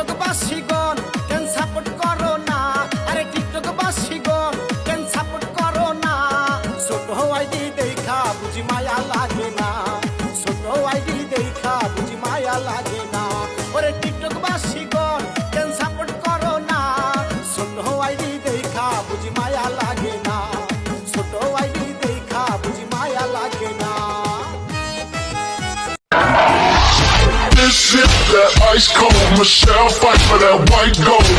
TikTok বাসীগণ কেন support করো না, আরে টিকটক বাসীগণ কেন সাপোর্ট করো না। ছোট আইডি দেখা বুঝি মায়া লাগে না, ছোট আইডি দেখা বুঝি মায়া লাগে না। ওরে টিকটক বাসীগণ কেন সাপোর্ট করো না, ছোট আইডি দেখা বুঝি মায়া লাগে না, ছোট আইডি দেখা বুঝি মায়া লাগে না। This shit that ice cold. Michelle fight for that white gold.